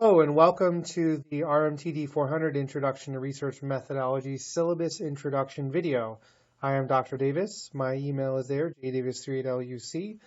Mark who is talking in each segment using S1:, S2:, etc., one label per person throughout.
S1: Hello and welcome to the RMTD 400 Introduction to Research Methodology Syllabus Introduction video. I am Dr. Davis. My email is there, jdavis38luc.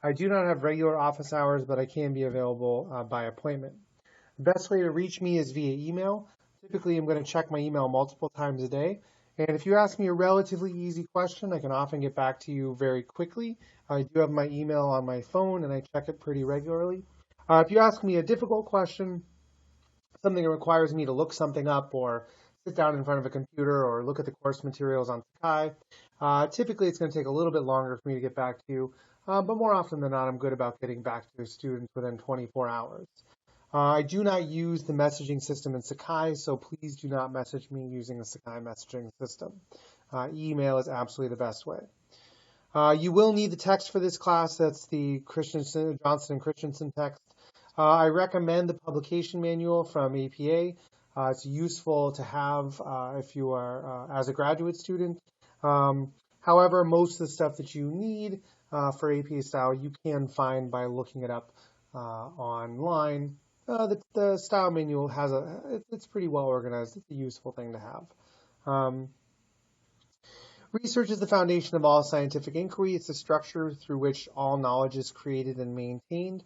S1: I do not have regular office hours, but I can be available by appointment. The best way to reach me is via email. Typically, I'm going to check my email multiple times a day. And if you ask me a relatively easy question, I can often get back to you very quickly. I do have my email on my phone and I check it pretty regularly. If you ask me a difficult question, something that requires me to look something up or sit down in front of a computer or look at the course materials on Sakai, typically it's going to take a little bit longer for me to get back to you, but more often than not, I'm good about getting back to students within 24 hours. I do not use the messaging system in Sakai, so please do not message me using the Sakai messaging system. Email is absolutely the best way. You will need the text for this class. That's the Johnson and Christensen text. I recommend the publication manual from APA. It's useful to have if you are as a graduate student. However, most of the stuff that you need for APA style you can find by looking it up online. The style manual it's pretty well organized. It's a useful thing to have. Research is the foundation of all scientific inquiry. It's the structure through which all knowledge is created and maintained.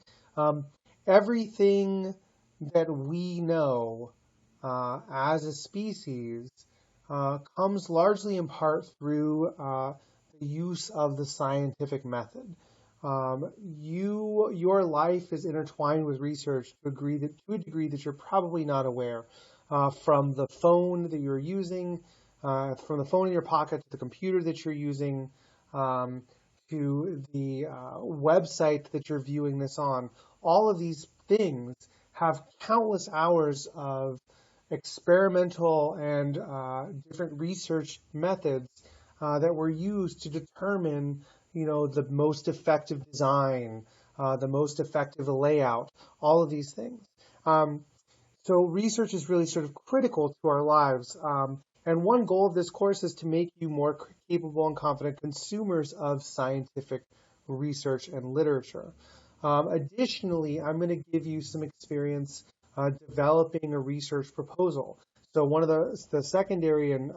S1: Everything that we know as a species comes largely in part through the use of the scientific method. Your life is intertwined with research to a degree that you're probably not aware. From the phone that you're using, from the phone in your pocket to the computer that you're using, to the website that you're viewing this on, all of these things have countless hours of experimental and different research methods that were used to determine, the most effective design, the most effective layout, all of these things. So research is really sort of critical to our lives. And one goal of this course is to make you more capable and confident consumers of scientific research and literature. Additionally, I'm going to give you some experience developing a research proposal. So one of the secondary and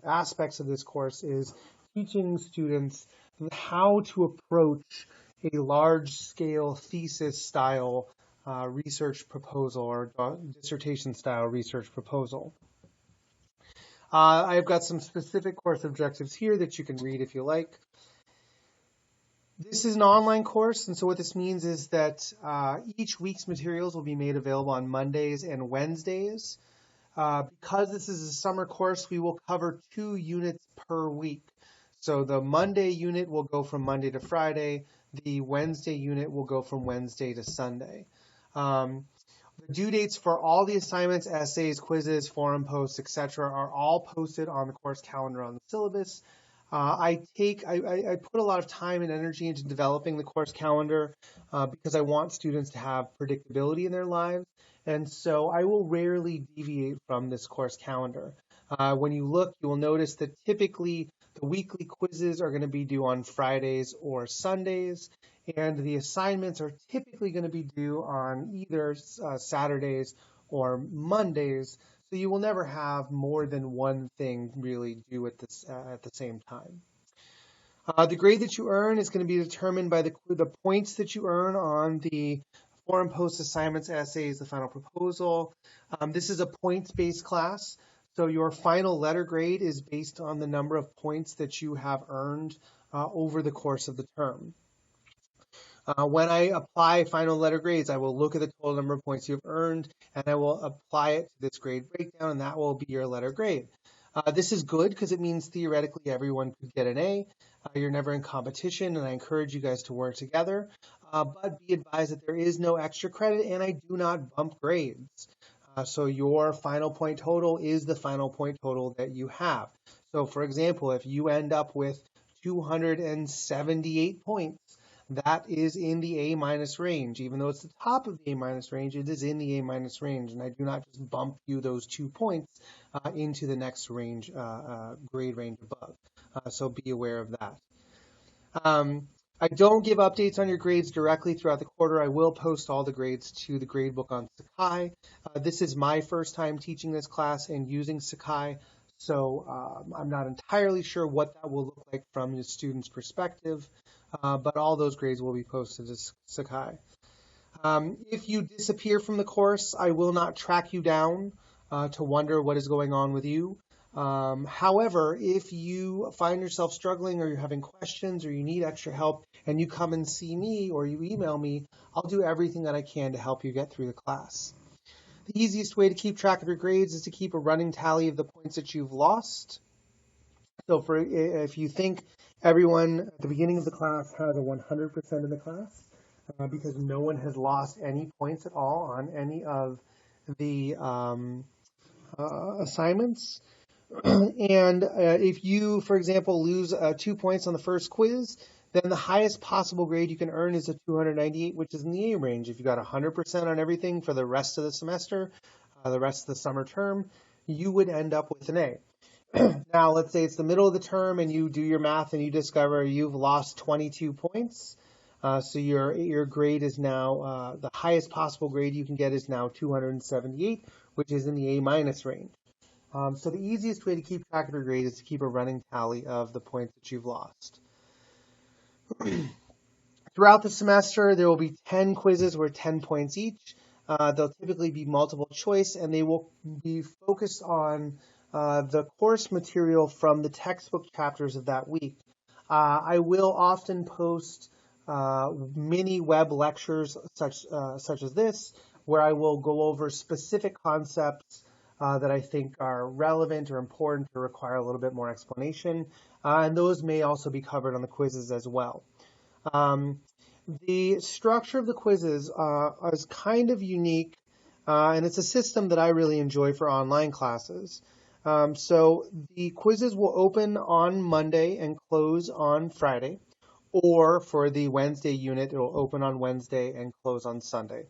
S1: aspects of this course is teaching students how to approach a large-scale thesis-style research proposal or dissertation-style research proposal. I've got some specific course objectives here that you can read if you like. This is an online course, and so what this means is that each week's materials will be made available on Mondays and Wednesdays. Because this is a summer course, we will cover 2 units per week. So the Monday unit will go from Monday to Friday. The Wednesday unit will go from Wednesday to Sunday. The due dates for all the assignments, essays, quizzes, forum posts, etc. are all posted on the course calendar on the syllabus. I put a lot of time and energy into developing the course calendar because I want students to have predictability in their lives. And so I will rarely deviate from this course calendar. When you look, you will notice that typically the weekly quizzes are going to be due on Fridays or Sundays, and the assignments are typically going to be due on either Saturdays or Mondays. So you will never have more than one thing really due at the same time. The grade that you earn is going to be determined by the points that you earn on the forum post assignments, essays, the final proposal. This is a points-based class, so your final letter grade is based on the number of points that you have earned over the course of the term. When I apply final letter grades, I will look at the total number of points you've earned, and I will apply it to this grade breakdown, and that will be your letter grade. This is good because it means theoretically everyone could get an A. You're never in competition, and I encourage you guys to work together. But be advised that there is no extra credit, and I do not bump grades. So your final point total is the final point total that you have. So for example, if you end up with 278 points, that is in the A- range. Even though it's the top of the A- range, it is in the A- range, and I do not just bump you those 2 points into the next range, grade range above. So be aware of that. I don't give updates on your grades directly throughout the quarter. I will post all the grades to the gradebook on Sakai. This is my first time teaching this class and using Sakai, so I'm not entirely sure what that will look like from the student's perspective, but all those grades will be posted to Sakai. If you disappear from the course, I will not track you down to wonder what is going on with you. However, if you find yourself struggling or you're having questions or you need extra help and you come and see me or you email me, I'll do everything that I can to help you get through the class. The easiest way to keep track of your grades is to keep a running tally of the points that you've lost. So if you think everyone at the beginning of the class has a 100% in the class, because no one has lost any points at all on any of the assignments. And if you, for example, lose 2 points on the first quiz, then the highest possible grade you can earn is a 298, which is in the A range. If you got 100% on everything for the rest of the semester, the rest of the summer term, you would end up with an A. Now, let's say it's the middle of the term and you do your math and you discover you've lost 22 points. So your grade is now, the highest possible grade you can get is now 278, which is in the A minus range. So the easiest way to keep track of your grade is to keep a running tally of the points that you've lost. Throughout the semester, there will be 10 quizzes worth 10 points each. They'll typically be multiple choice, and they will be focused on the course material from the textbook chapters of that week. I will often post mini web lectures such as this, where I will go over specific concepts that I think are relevant or important or require a little bit more explanation. And those may also be covered on the quizzes as well. The structure of the quizzes is kind of unique, and it's a system that I really enjoy for online classes. So the quizzes will open on Monday and close on Friday, or for the Wednesday unit, it will open on Wednesday and close on Sunday.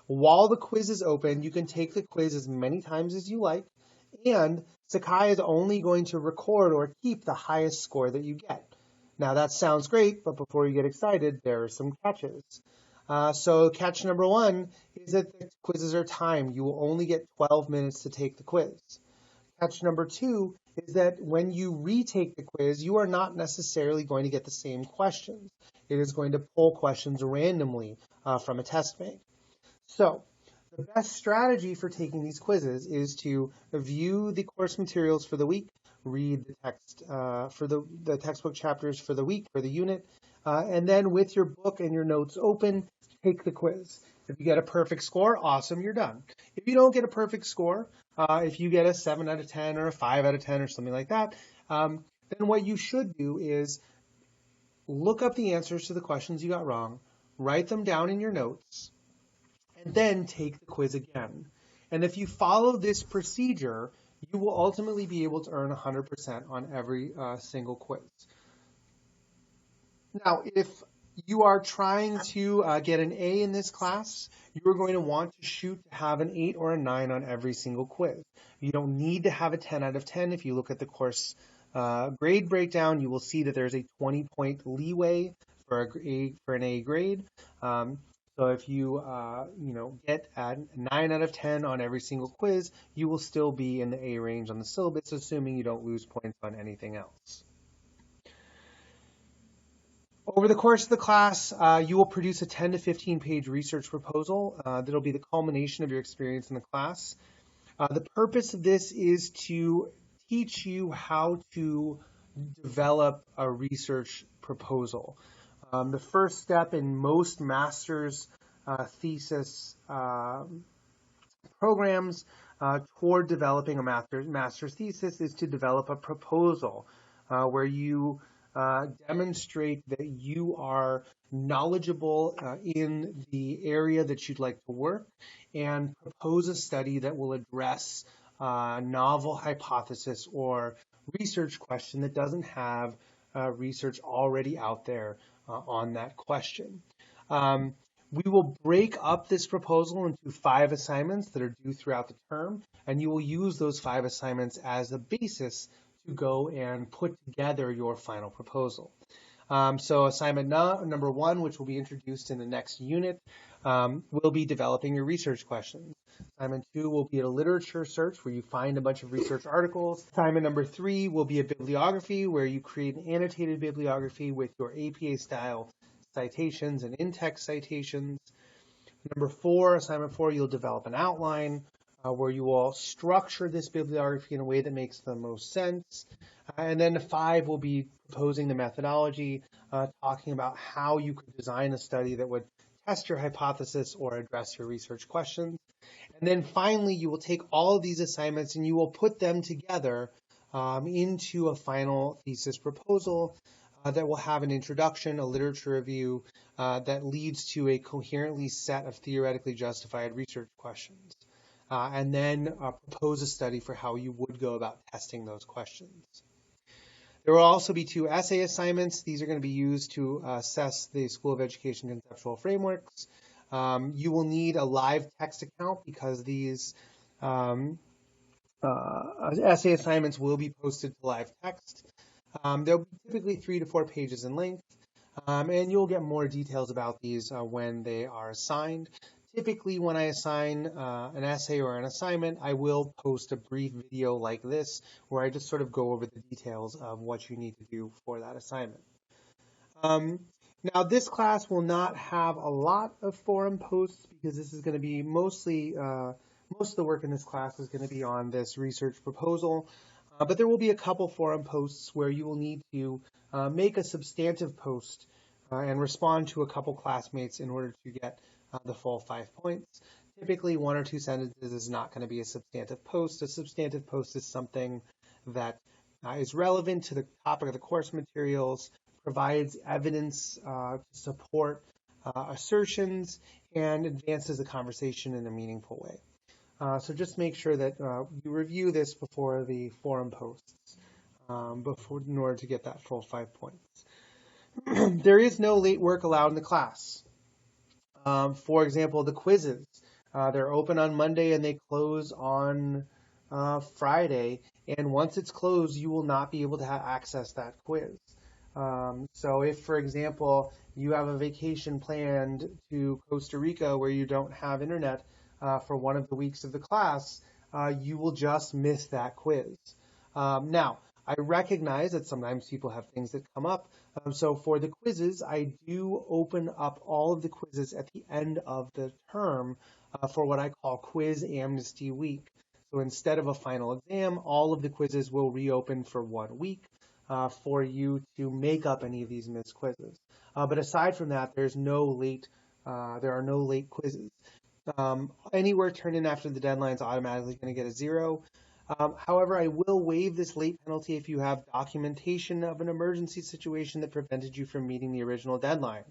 S1: While the quiz is open, you can take the quiz as many times as you like, and Sakai is only going to record or keep the highest score that you get. Now that sounds great, but before you get excited, there are some catches. So catch number one is that the quizzes are timed. You will only get 12 minutes to take the quiz. Catch number two is that when you retake the quiz, you are not necessarily going to get the same questions. It is going to pull questions randomly from a test bank. So the best strategy for taking these quizzes is to view the course materials for the week, read the text for the textbook chapters for the week, for the unit, and then with your book and your notes open, take the quiz. If you get a perfect score, awesome, you're done. If you don't get a perfect score, if you get a 7 out of 10 or a 5 out of 10 or something like that, then what you should do is look up the answers to the questions you got wrong, write them down in your notes, and then take the quiz again. And if you follow this procedure, you will ultimately be able to earn 100% on every single quiz. Now, if you are trying to get an A in this class, you are going to want to shoot to have an 8 or a 9 on every single quiz. You don't need to have a 10 out of 10. If you look at the course grade breakdown, you will see that there's a 20-point leeway for an A grade. So if you get a 9 out of 10 on every single quiz, you will still be in the A range on the syllabus, assuming you don't lose points on anything else. Over the course of the class, you will produce a 10 to 15 page research proposal that'll be the culmination of your experience in the class. The purpose of this is to teach you how to develop a research proposal. The first step in most master's thesis programs toward developing a master's thesis is to develop a proposal where you demonstrate that you are knowledgeable in the area that you'd like to work and propose a study that will address a novel hypothesis or research question that doesn't have research already out there on that question. We will break up this proposal into 5 assignments that are due throughout the term, and you will use those 5 assignments as a basis to go and put together your final proposal. So assignment number 1, which will be introduced in the next unit, will be developing your research questions. Assignment 2 will be a literature search where you find a bunch of research articles. Assignment number 3 will be a bibliography where you create an annotated bibliography with your APA style citations and in-text citations. Number 4, assignment 4, you'll develop an outline where you will structure this bibliography in a way that makes the most sense. And then 5 will be proposing the methodology, talking about how you could design a study that would test your hypothesis or address your research questions. And then finally, you will take all of these assignments and you will put them together into a final thesis proposal that will have an introduction, a literature review that leads to a coherently set of theoretically justified research questions. And then propose a study for how you would go about testing those questions. There will also be 2 essay assignments. These are going to be used to assess the School of Education conceptual frameworks. You will need a live text account because these essay assignments will be posted to live text. They'll be typically 3 to 4 pages in length, and you'll get more details about these when they are assigned. Typically, when I assign an essay or an assignment, I will post a brief video like this where I just sort of go over the details of what you need to do for that assignment. Now, this class will not have a lot of forum posts because this is going to be mostly, most of the work in this class is going to be on this research proposal. But there will be a couple forum posts where you will need to make a substantive post and respond to a couple classmates in order to get the full 5 points. Typically, 1 or 2 sentences is not going to be a substantive post. A substantive post is something that is relevant to the topic of the course materials, provides evidence to support assertions, and advances the conversation in a meaningful way. So just make sure that you review this before the forum posts in order to get that full 5 points. There is no late work allowed in the class. For example, the quizzes, they're open on Monday and they close on Friday. And once it's closed, you will not be able to access that quiz. So if, for example, you have a vacation planned to Costa Rica where you don't have internet for one of the weeks of the class, you will just miss that quiz. Now, I recognize that sometimes people have things that come up. So for the quizzes, I do open up all of the quizzes at the end of the term for what I call Quiz Amnesty Week. So instead of a final exam, all of the quizzes will reopen for 1 week for you to make up any of these missed quizzes. But aside from that, there are no late quizzes. Anywhere turned in after the deadline is automatically going to get a 0. However, I will waive this late penalty if you have documentation of an emergency situation that prevented you from meeting the original deadline.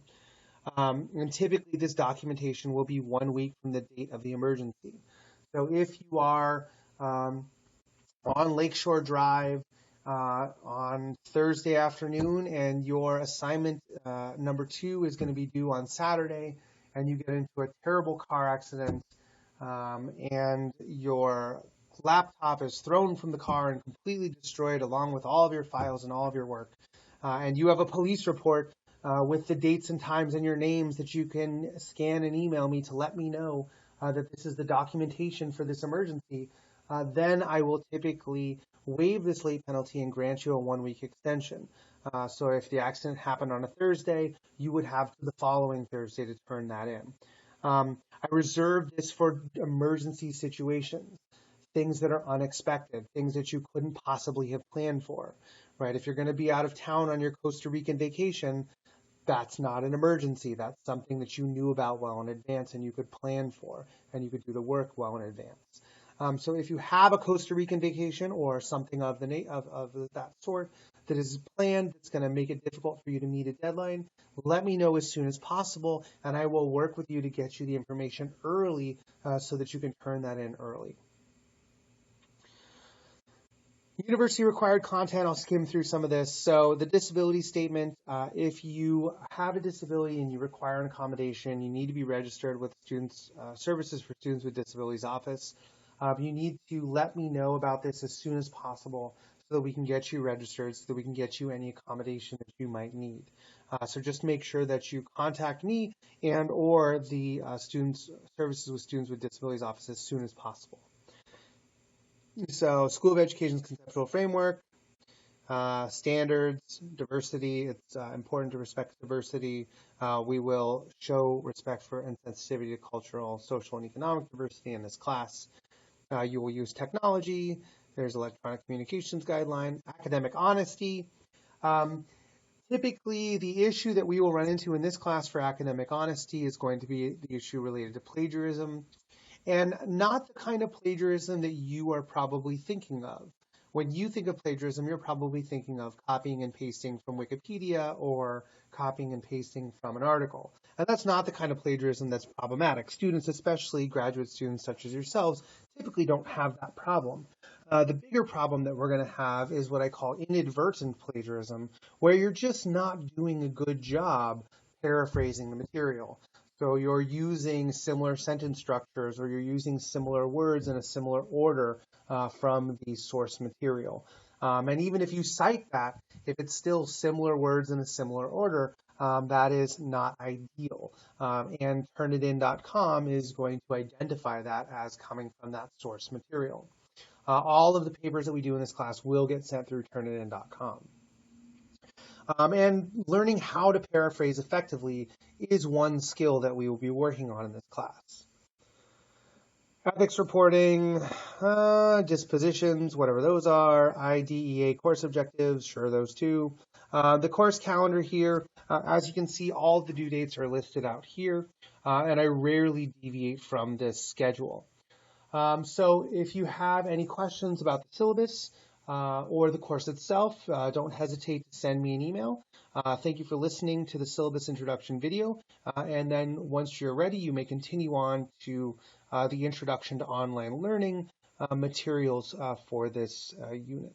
S1: And typically, this documentation will be 1 week from the date of the emergency. So if you are on Lakeshore Drive on Thursday afternoon and your assignment number 2 is going to be due on Saturday, and you get into a terrible car accident and your laptop is thrown from the car and completely destroyed along with all of your files and all of your work, and you have a police report with the dates and times and your names that you can scan and email me to let me know that this is the documentation for this emergency, then I will typically waive this late penalty and grant you a 1 week extension. So if the accident happened on a Thursday, you would have the following Thursday to turn that in. I reserve this for emergency situations, things that are unexpected, things that you couldn't possibly have planned for, right? If you're going to be out of town on your Costa Rican vacation, that's not an emergency. That's something that you knew about well in advance and you could plan for, and you could do the work well in advance. So if you have a Costa Rican vacation or something of that sort that is planned, that's going to make it difficult for you to meet a deadline, let me know as soon as possible, and I will work with you to get you the information early so that you can turn that in early. University required content, I'll skim through some of this. So the disability statement, if you have a disability and you require an accommodation, you need to be registered with Students Services for Students with Disabilities Office. You need to let me know about this as soon as possible so that we can get you registered, so that we can get you any accommodation that you might need. So just make sure that you contact me and or the Students Services with Students with Disabilities Office as soon as possible. So School of Education's conceptual framework, standards, diversity. It's important to respect diversity. We will show respect for and sensitivity to cultural, social, and economic diversity in this class. You will use technology. There's electronic communications guideline, academic honesty. Typically, the issue that we will run into in this class for academic honesty is going to be the issue related to plagiarism, and not the kind of plagiarism that you are probably thinking of. When you think of plagiarism, you're probably thinking of copying and pasting from Wikipedia or copying and pasting from an article. And that's not the kind of plagiarism that's problematic. Students, especially graduate students such as yourselves, typically don't have that problem. The bigger problem that we're going to have is what I call inadvertent plagiarism, where you're just not doing a good job paraphrasing the material. So you're using similar sentence structures, or you're using similar words in a similar order from the source material. And even if you cite that, if it's still similar words in a similar order, that is not ideal. And Turnitin.com is going to identify that as coming from that source material. All of the papers that we do in this class will get sent through Turnitin.com. And learning how to paraphrase effectively is one skill that we will be working on in this class. Ethics reporting, dispositions, whatever those are, IDEA course objectives, sure, those too. The course calendar here, as you can see, all the due dates are listed out here, and I rarely deviate from this schedule. So if you have any questions about the syllabus or the course itself, don't hesitate to send me an email. Thank you for listening to the syllabus introduction video. And then once you're ready, you may continue on to the introduction to online learning materials for this unit.